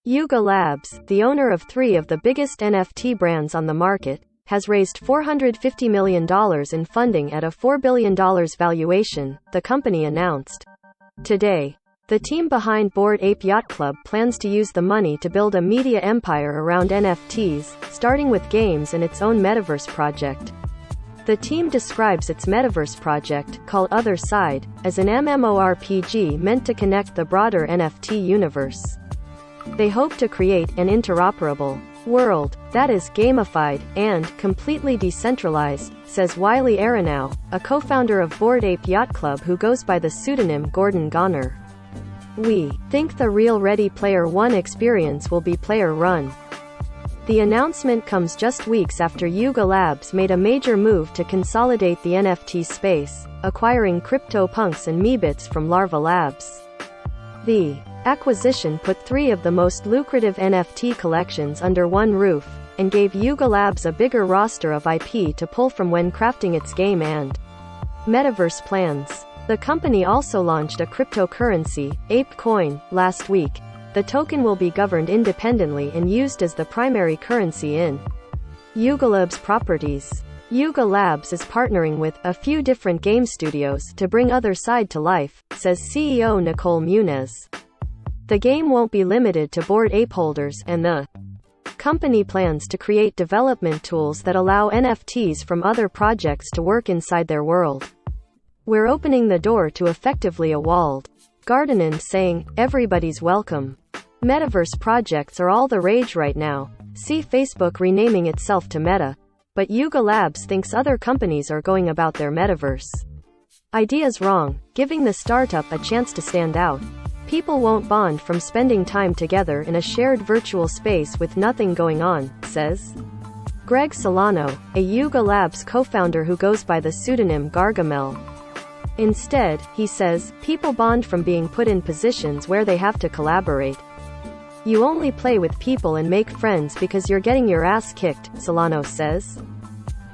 Yuga Labs, the owner of 3 of the biggest NFT brands on the market, has raised $450 million in funding at a $4 billion valuation, the company announced today. The team behind Bored Ape Yacht Club plans to use the money to build a media empire around NFTs, starting with games and its own metaverse project. The team describes its metaverse project, called Other Side, as an MMORPG meant to connect the broader NFT universe. They hope to create an interoperable world that is gamified and completely decentralized, says Wiley Aronow, a co-founder of Bored Ape Yacht Club who goes by the pseudonym Gordon Goner. We think the real Ready Player One experience will be player-run. The announcement comes just weeks after Yuga Labs made a major move to consolidate the NFT space, acquiring CryptoPunks and Meebits from Larva Labs. The acquisition put 3 of the most lucrative NFT collections under one roof, and gave Yuga Labs a bigger roster of IP to pull from when crafting its game and metaverse plans. The company also launched a cryptocurrency, Ape Coin, last week. The token will be governed independently and used as the primary currency in Yuga Labs properties. Yuga Labs is partnering with a few different game studios to bring Other Side to life, says CEO Nicole Muniz. The game won't be limited to Bored Ape holders, and the company plans to create development tools that allow NFTs from other projects to work inside their world. We're opening the door to effectively a walled garden, saying, everybody's welcome. Metaverse projects are all the rage right now. See Facebook renaming itself to Meta. But Yuga Labs thinks other companies are going about their metaverse ideas wrong, giving the startup a chance to stand out. People won't bond from spending time together in a shared virtual space with nothing going on, says Greg Solano, a Yuga Labs co-founder who goes by the pseudonym Gargamel. Instead, he says, people bond from being put in positions where they have to collaborate. You only play with people and make friends because you're getting your ass kicked, Solano says.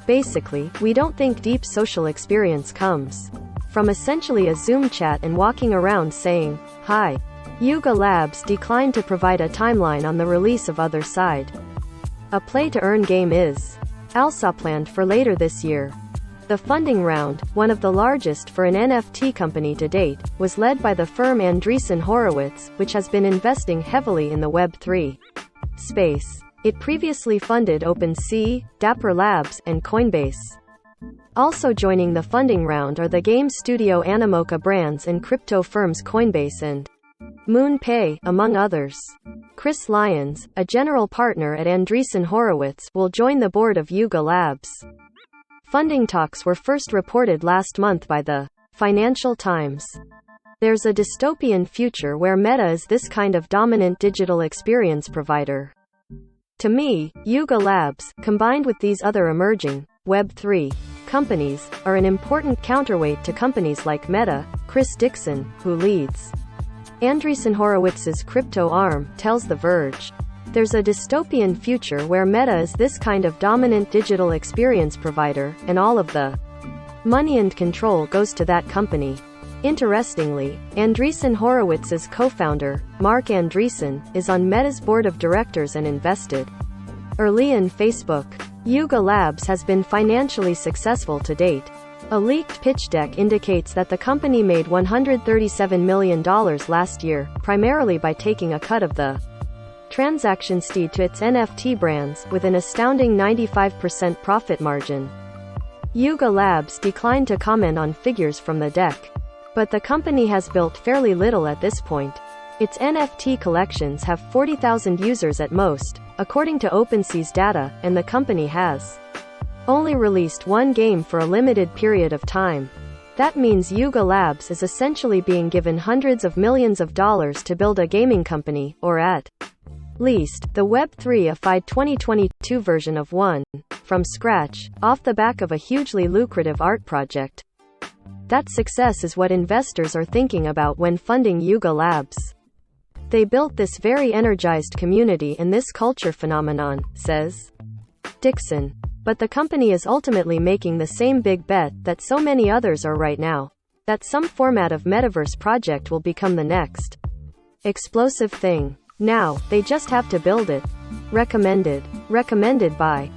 Basically, we don't think deep social experience comes from essentially a Zoom chat and walking around saying, hi. Yuga Labs declined to provide a timeline on the release of Other Side. A play-to-earn game is also planned for later this year. The funding round, one of the largest for an NFT company to date, was led by the firm Andreessen Horowitz, which has been investing heavily in the Web3 space. It previously funded OpenSea, Dapper Labs, and Coinbase. Also joining the funding round are the game studio Animoca Brands and crypto firms Coinbase and MoonPay, among others. Chris Lyons, a general partner at Andreessen Horowitz, will join the board of Yuga Labs. Funding talks were first reported last month by the Financial Times. There's a dystopian future where Meta is this kind of dominant digital experience provider. To me, Yuga Labs, combined with these other emerging Web3 companies, are an important counterweight to companies like Meta. Chris Dixon, who leads Andreessen Horowitz's crypto arm, tells The Verge. There's a dystopian future where Meta is this kind of dominant digital experience provider, and all of the money and control goes to that company. Interestingly, Andreessen Horowitz's co-founder, Mark Andreessen, is on Meta's board of directors and invested early in Facebook. Yuga Labs has been financially successful to date. A leaked pitch deck indicates that the company made $137 million last year, primarily by taking a cut of the transaction fee to its NFT brands, with an astounding 95% profit margin. Yuga Labs declined to comment on figures from the deck. But the company has built fairly little at this point. Its NFT collections have 40,000 users at most, according to OpenSea's data, and the company has only released one game for a limited period of time. That means Yuga Labs is essentially being given hundreds of millions of dollars to build a gaming company, or at least, the Web3ified 2022 version of one, from scratch, off the back of a hugely lucrative art project. That success is what investors are thinking about when funding Yuga Labs. They built this very energized community and this culture phenomenon, says Dixon. But the company is ultimately making the same big bet that so many others are right now, that some format of metaverse project will become the next explosive thing. Now, they just have to build it. Recommended by